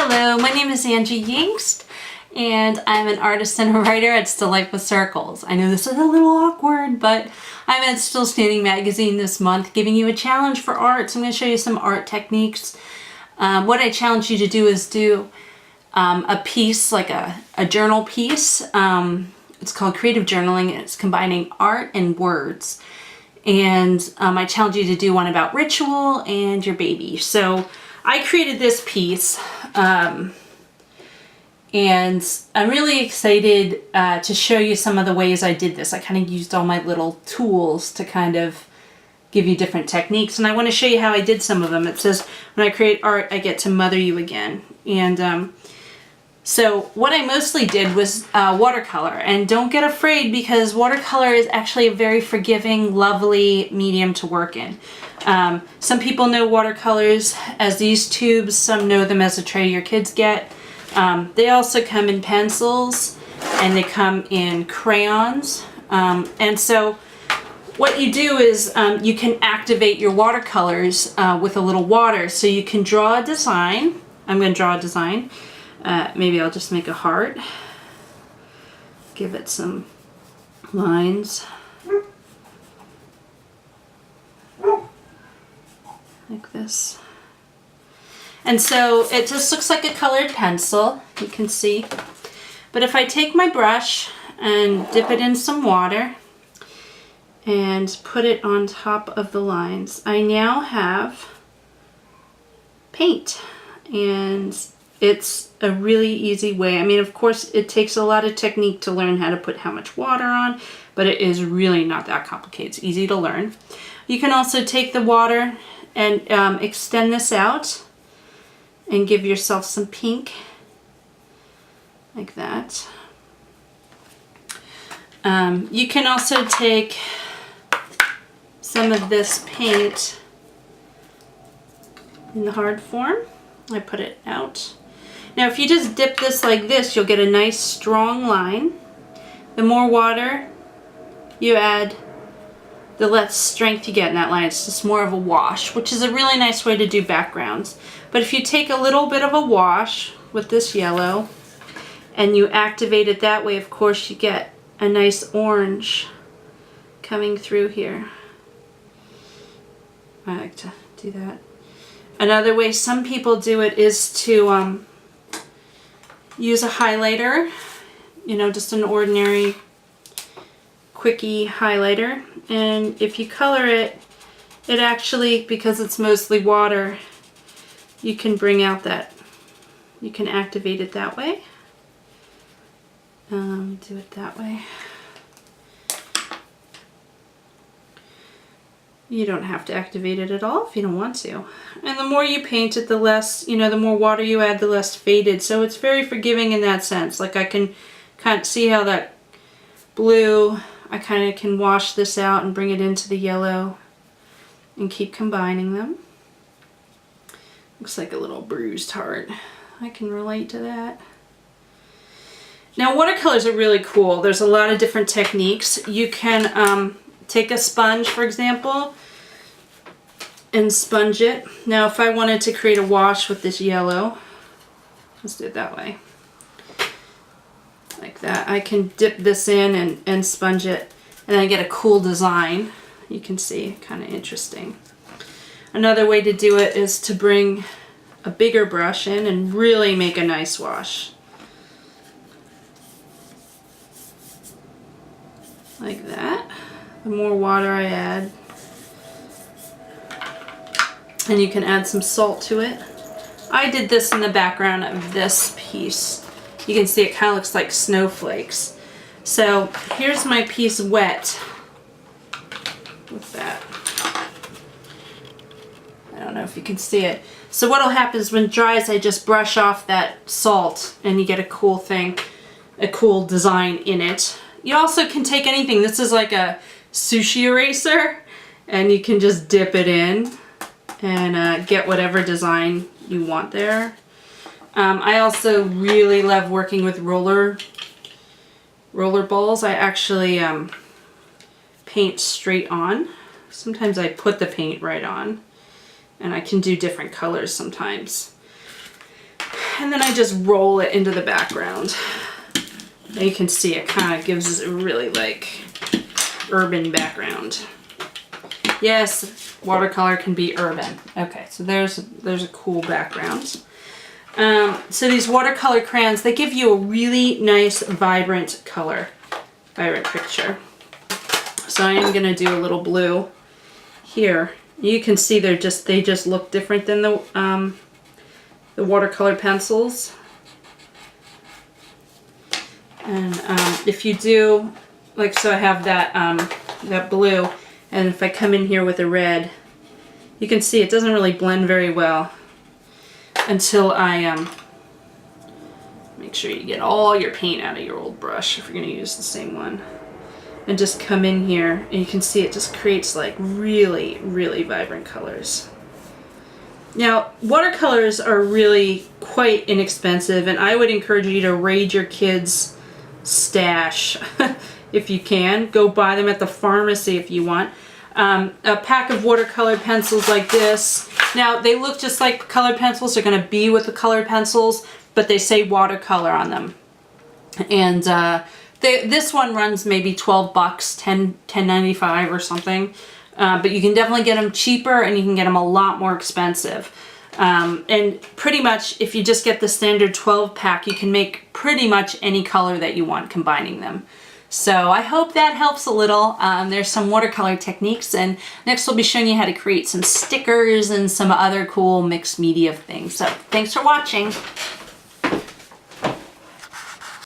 Hello, my name is Angie Yingst, and I'm an artist and a writer at Still Life with Circles. I know this is a little awkward, but I'm at Still Standing Magazine this month giving you a challenge for art. So I'm going to show you some art techniques. What I challenge you to do is do a piece, like a journal piece. It's called creative journaling, and it's combining art and words. And I challenge you to do one about ritual and your baby. So I created this piece, and I'm really excited to show you some of the ways I did this. I kind of used all my little tools to kind of give you different techniques, and I want to show you how I did some of them. It says, when I create art, I get to mother you again. And so what I mostly did was watercolor, and don't get afraid because watercolor is actually a very forgiving, lovely medium to work in. Some people know watercolors as these tubes, some know them as a tray your kids get. They also come in pencils and they come in crayons. And so what you do is you can activate your watercolors with a little water. So you can draw a design. I'm going to draw a design. Maybe I'll just make a heart. Give it some lines. Like this. And so it just looks like a colored pencil, you can see. But if I take my brush and dip it in some water and put it on top of the lines, I now have paint. And it's a really easy way. I mean, of course, it takes a lot of technique to learn how to put how much water on, but it is really not that complicated. It's easy to learn. You can also take the water and extend this out and give yourself some pink, like that. You can also take some of this paint in the hard form. I put it out. Now if you just dip this like this, you'll get a nice strong line. The more water you add, the less strength you get in that line. It's just more of a wash, which is a really nice way to do backgrounds. But if you take a little bit of a wash with this yellow and you activate it that way, of course you get a nice orange coming through here. I like to do that. Another way some people do it is to use a highlighter, you know, just an ordinary quickie highlighter. And if you color it, it actually, because it's mostly water, you can bring out that, you can activate it that way. Do it that way. You don't have to activate it at all if you don't want to. And the more you paint it, the less, you know, the more water you add, the less faded. So it's very forgiving in that sense. Like I can kind of see how that blue, I kind of can wash this out and bring it into the yellow and keep combining them. Looks like a little bruised heart. I can relate to that. Now watercolors are really cool. There's a lot of different techniques. You can take a sponge, for example, and sponge it. Now if I wanted to create a wash with this yellow, let's do it that way. Like that. I can dip this in and sponge it, and then I get a cool design. You can see, kind of interesting. Another way to do it is to bring a bigger brush in and really make a nice wash. Like that. The more water I add, and you can add some salt to it. I did this in the background of this piece. You can see it kind of looks like snowflakes. So here's my piece wet with that. I don't know if you can see it. So what'll happen is when it dries, I just brush off that salt and you get a cool thing, a cool design in it. You also can take anything. This is like a sushi eraser, and you can just dip it in and get whatever design you want there. I also really love working with roller balls. I actually paint straight on. Sometimes I put the paint right on, and I can do different colors sometimes. and then I just roll it into the background. Now you can see it kind of gives us a really like urban background. Yes, watercolor can be urban. Okay, so there's a cool background. So these watercolor crayons, they give you a really nice, vibrant color, vibrant picture. So I am gonna do a little blue here. You can see they just look different than the watercolor pencils. And if you do, like, so I have that that blue, and if I come in here with a red, you can see it doesn't really blend very well until I make sure you get all your paint out of your old brush if you're going to use the same one. And just come in here, and you can see it just creates like really, really vibrant colors. Now, watercolors are really quite inexpensive, and I would encourage you to raid your kids' stash if you can. Go buy them at the pharmacy if you want. A pack of watercolor pencils like this. Now, they look just like colored pencils. They're going to be with the colored pencils, but they say watercolor on them. And this one runs maybe 12 bucks, $10.95 or something. But you can definitely get them cheaper, and you can get them a lot more expensive. And pretty much, if you just get the standard 12 pack, you can make pretty much any color that you want combining them. So I hope that helps a little. There's some watercolor techniques, and next we'll be showing you how to create some stickers and some other cool mixed media things. So thanks for watching.